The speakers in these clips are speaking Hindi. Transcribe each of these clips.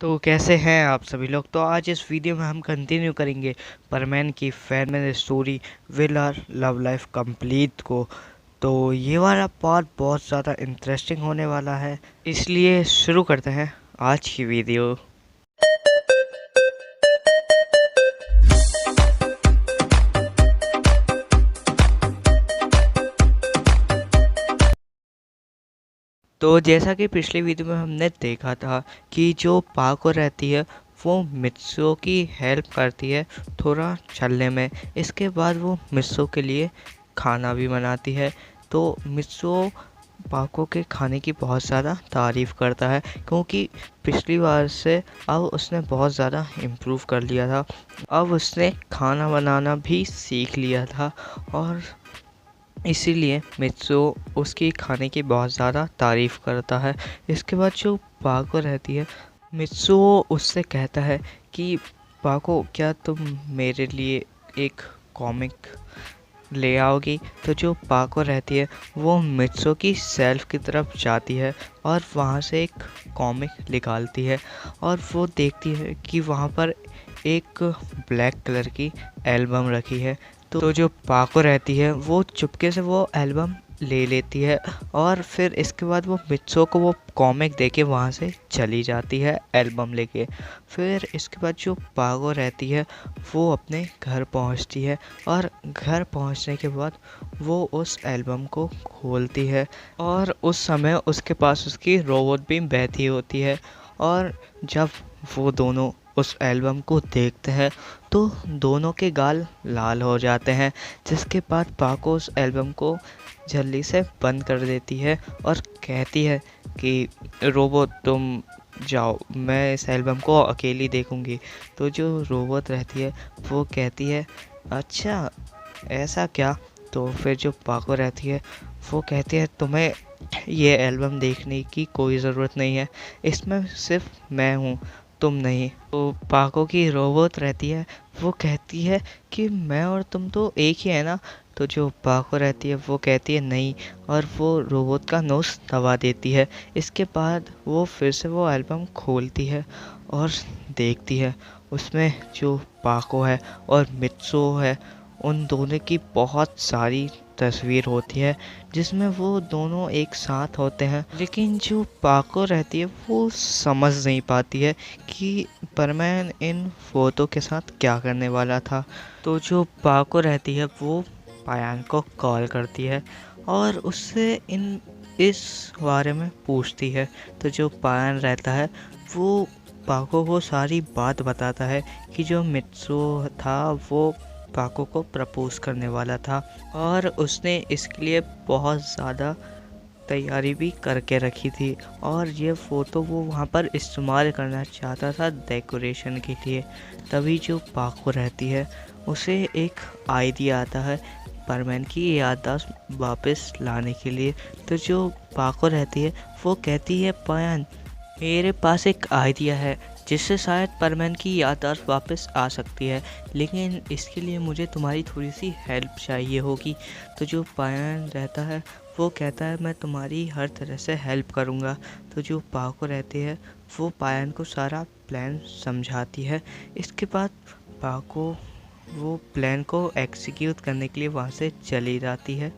तो कैसे हैं आप सभी लोग। तो आज इस वीडियो में हम कंटिन्यू करेंगे परमैन की fan story will our love life complete को। तो ये वाला पार्ट बहुत ज़्यादा इंटरेस्टिंग होने वाला है, इसलिए शुरू करते हैं आज की वीडियो। तो जैसा कि पिछली वीडियो में हमने देखा था कि जो पाको रहती है वो मित्सुओ की हेल्प करती है थोड़ा चलने में। इसके बाद वो मित्सुओ के लिए खाना भी बनाती है। तो मित्सुओ पाको के खाने की बहुत ज़्यादा तारीफ़ करता है, क्योंकि पिछली बार से अब उसने बहुत ज़्यादा इम्प्रूव कर लिया था। अब उसने खाना बनाना भी सीख लिया था और इसीलिए मित्सुओ उसकी खाने की बहुत ज़्यादा तारीफ़ करता है। इसके बाद जो पाको रहती है, मित्सुओ उससे कहता है कि पाको क्या तुम मेरे लिए एक कॉमिक ले आओगी। तो जो पाको रहती है वो मित्सुओ की शेल्फ की तरफ जाती है और वहाँ से एक कॉमिक निकालती है और वो देखती है कि वहाँ पर एक ब्लैक कलर की एल्बम रखी है। तो जो पाको रहती है वो चुपके से वो एल्बम ले लेती है और फिर इसके बाद वो मित्सुओ को वो कॉमिक देके वहाँ से चली जाती है एल्बम लेके। फिर इसके बाद जो पाको रहती है वो अपने घर पहुँचती है और घर पहुँचने के बाद वो उस एल्बम को खोलती है और उस समय उसके पास उसकी रोबोट भी बैठी होती है। और जब वो दोनों उस एल्बम को देखते हैं तो दोनों के गाल लाल हो जाते हैं, जिसके बाद पाको उस एल्बम को जल्दी से बंद कर देती है और कहती है कि रोबोट तुम जाओ, मैं इस एल्बम को अकेली देखूंगी। तो जो रोबोट रहती है वो कहती है अच्छा ऐसा क्या। तो फिर जो पाको रहती है वो कहती है तुम्हें ये एल्बम देखने की कोई ज़रूरत नहीं है, इसमें सिर्फ मैं हूँ, तुम नहीं। तो पाको की रोबोट रहती है वो कहती है कि मैं और तुम तो एक ही है ना। तो जो पाको रहती है वो कहती है नहीं, और वो रोबोट का नोज दबा देती है। इसके बाद वो फिर से वो एल्बम खोलती है और देखती है उसमें जो पाको है और मित्सुओ है उन दोनों की बहुत सारी तस्वीर होती है, जिसमें वो दोनों एक साथ होते हैं। लेकिन जो पाको रहती है वो समझ नहीं पाती है कि परमैन इन फोटो के साथ क्या करने वाला था। तो जो पाको रहती है वो पायान को कॉल करती है और उससे इस बारे में पूछती है। तो जो पायान रहता है वो पाको को सारी बात बताता है कि जो मित्सुओ था वो पाको को प्रपोज करने वाला था और उसने इसके लिए बहुत ज़्यादा तैयारी भी करके रखी थी और ये फ़ोटो वो वहाँ पर इस्तेमाल करना चाहता था डेकोरेशन के लिए। तभी जो पाको रहती है उसे एक आइडिया आता है परमैन की याददाश्त वापस लाने के लिए। तो जो पाको रहती है वो कहती है पायान मेरे पास एक आइडिया है जिससे शायद परमैन की याददाश्त वापस आ सकती है, लेकिन इसके लिए मुझे तुम्हारी थोड़ी सी हेल्प चाहिए होगी। तो जो पायान रहता है वो कहता है मैं तुम्हारी हर तरह से हेल्प करूँगा। तो जो पाको रहती है वो पायान को सारा प्लान समझाती है। इसके बाद पाको वो प्लान को एग्जीक्यूट करने के लिए वहाँ से चली जाती है।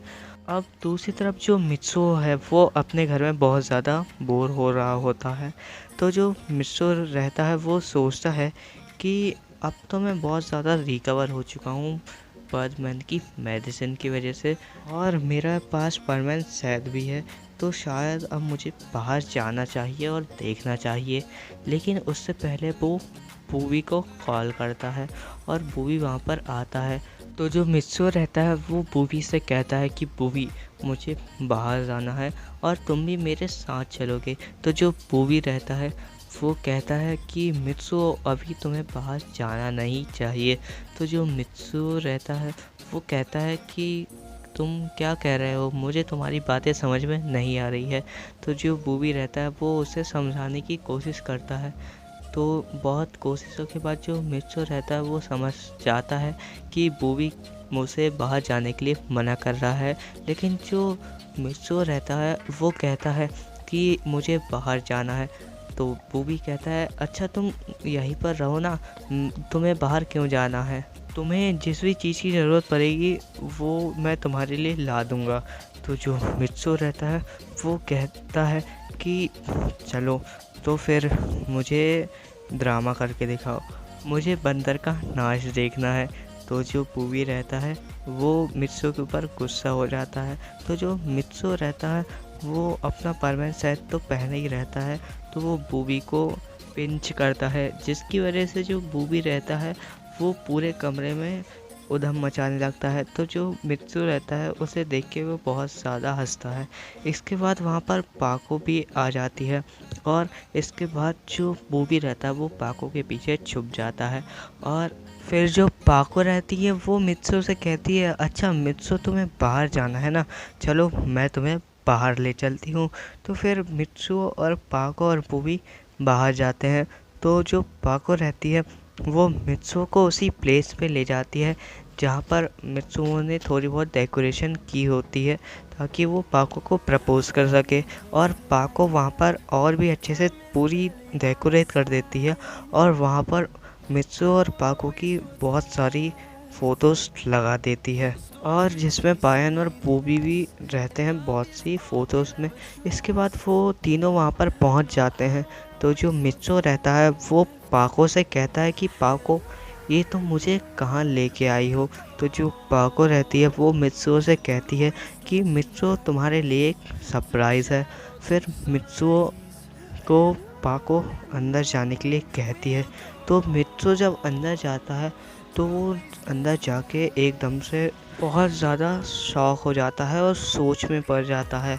अब दूसरी तरफ जो मित्सुओ है वो अपने घर में बहुत ज़्यादा बोर हो रहा होता है। तो जो मित्सुओ रहता है वो सोचता है कि अब तो मैं बहुत ज़्यादा रिकवर हो चुका हूँ परमैन की मेडिसिन की वजह से, और मेरा पास परमैन शायद भी है, तो शायद अब मुझे बाहर जाना चाहिए और देखना चाहिए। लेकिन उससे पहले वो बूवी को कॉल करता है और बूवी वहाँ पर आता है। तो जो मित्सुओ रहता है वो बूवी से कहता है कि बूवी मुझे बाहर जाना है और तुम भी मेरे साथ चलोगे। तो जो बूवी रहता है वो कहता है कि मित्सुओ अभी तुम्हें बाहर जाना नहीं चाहिए। तो जो मित्सुओ रहता है वो कहता है कि तुम क्या कह रहे हो, मुझे तुम्हारी बातें समझ में नहीं आ रही है। तो जो बूवी रहता है वो उसे समझाने की कोशिश करता है। तो बहुत कोशिशों के बाद जो मित्सुओ रहता है वो समझ जाता है कि बूवी मुझसे बाहर जाने के लिए मना कर रहा है। लेकिन जो मित्सुओ रहता है वो कहता है कि मुझे बाहर जाना है। तो बूबी कहता है अच्छा तुम यहीं पर रहो ना, तुम्हें बाहर क्यों जाना है, तुम्हें जिस भी चीज़ की ज़रूरत पड़ेगी वो मैं तुम्हारे लिए ला दूँगा। तो जो मित्सो रहता है वो कहता है कि चलो तो फिर मुझे ड्रामा करके दिखाओ, मुझे बंदर का नाच देखना है। तो जो बूबी रहता है वो मित्सो के ऊपर गुस्सा हो जाता है। तो जो मित्सो रहता है वो अपना परमानेंट सेट तो पहने ही रहता है, तो वो बूबी को पिंच करता है, जिसकी वजह से जो बूबी रहता है वो पूरे कमरे में उधम मचाने लगता है। तो जो मित्सु रहता है उसे देख के वो बहुत ज़्यादा हंसता है। इसके बाद वहाँ पर पाको भी आ जाती है और इसके बाद जो बूबी रहता है वो पाको के पीछे छुप जाता है। और फिर जो पाको रहती है वो मित्सु से कहती है अच्छा मित्सु तुम्हें बाहर जाना है ना, चलो मैं तुम्हें बाहर ले चलती हूँ। तो फिर मित्सु और पाको और बूबी बाहर जाते हैं। तो जो पाको रहती है वो मित्सु को उसी प्लेस पे ले जाती है जहाँ पर मित्सुओ ने थोड़ी बहुत डेकोरेशन की होती है ताकि वो पाको को प्रपोज कर सके। और पाको वहाँ पर और भी अच्छे से पूरी डेकोरेट कर देती है और वहाँ पर मित्सु और पाको की बहुत सारी फ़ोटोज़ लगा देती है और जिसमें पायन और बूबी भी रहते हैं बहुत सी फ़ोटोज़ में। इसके बाद वो तीनों वहाँ पर पहुँच जाते हैं। तो जो मित्सु रहता है वो पाको से कहता है कि पाको ये तुम मुझे कहाँ लेके आई हो। तो जो पाको रहती है वो मित्सुओ से कहती है कि मित्सु तुम्हारे लिए एक सरप्राइज़ है। फिर मित्सुओ को पाको अंदर जाने के लिए कहती है। तो मित्सु जब अंदर जाता है तो वो अंदर जाके एकदम से बहुत ज़्यादा शॉक हो जाता है और सोच में पड़ जाता है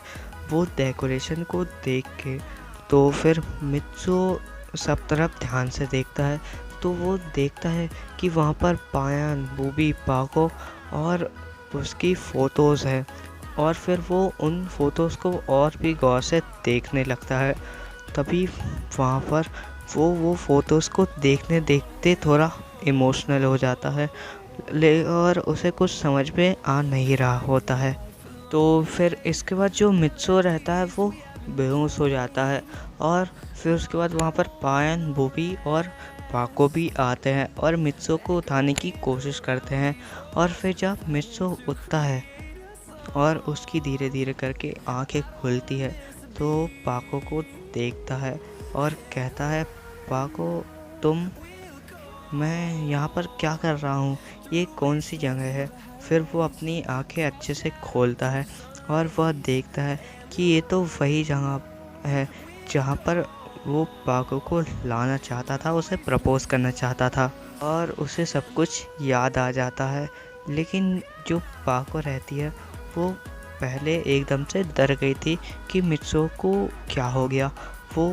वो डेकोरेशन को देख के। तो फिर मित्सु सब तरफ ध्यान से देखता है तो वो देखता है कि वहाँ पर पायन, बूबी, पाको और उसकी फ़ोटोज़ हैं और फिर वो उन फ़ोटोज़ को और भी गौर से देखने लगता है। तभी वहाँ पर वो फ़ोटोज़ को देखते देखते थोड़ा इमोशनल हो जाता है और उसे कुछ समझ में आ नहीं रहा होता है। तो फिर इसके बाद जो मित्सु रहता है वो बेहोश हो जाता है और फिर उसके बाद वहाँ पर पायन, बूबी और पाको भी आते हैं और मित्सु को उठाने की कोशिश करते हैं। और फिर जब मित्सु उठता है और उसकी धीरे धीरे करके आंखें खुलती है तो पाको को देखता है और कहता है पाको तुम, मैं यहाँ पर क्या कर रहा हूँ, ये कौन सी जगह है। फिर वो अपनी आंखें अच्छे से खोलता है और वह देखता है कि ये तो वही जगह है जहाँ पर वो पाको को लाना चाहता था, उसे प्रपोज करना चाहता था और उसे सब कुछ याद आ जाता है। लेकिन जो पाको रहती है वो पहले एकदम से डर गई थी कि मित्सु को क्या हो गया, वो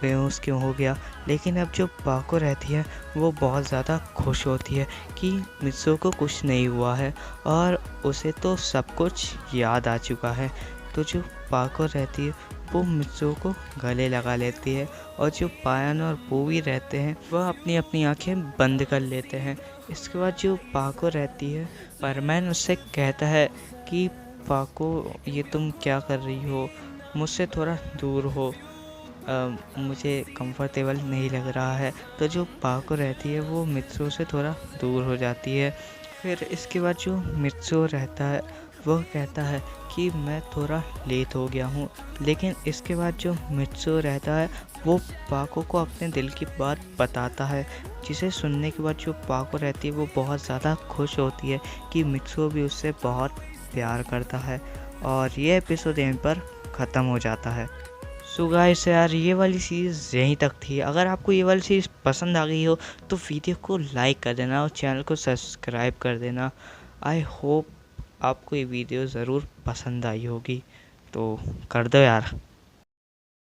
बेहोश क्यों हो गया। लेकिन अब जो पाको रहती है वो बहुत ज़्यादा खुश होती है कि मित्सु को कुछ नहीं हुआ है और उसे तो सब कुछ याद आ चुका है। तो जो पाको रहती है वो मित्सु को गले लगा लेती है और जो पायन और बूबी रहते हैं वह अपनी अपनी आंखें बंद कर लेते हैं। इसके बाद जो पाको रहती है परमैन उससे कहता है कि पाको ये तुम क्या कर रही हो, मुझसे थोड़ा दूर हो, मुझे कंफर्टेबल नहीं लग रहा है। तो जो पाको रहती है वो मित्सु से थोड़ा दूर हो जाती है। फिर इसके बाद जो मित्सु रहता है वह कहता है कि मैं थोड़ा लेट हो गया हूँ। लेकिन इसके बाद जो मित्सु रहता है वो पाको को अपने दिल की बात बताता है, जिसे सुनने के बाद जो पाको रहती है वो बहुत ज़्यादा खुश होती है कि मित्सु भी उससे बहुत प्यार करता है। और ये एपिसोड यहीं पर ख़त्म हो जाता है। सो गाइस यार ये वाली सीरीज़ यहीं तक थी। अगर आपको ये वाली सीरीज़ पसंद आ गई हो तो वीडियो को लाइक कर देना और चैनल को सब्सक्राइब कर देना। आई होप आपको ये वीडियो ज़रूर पसंद आई होगी, तो कर दो यार।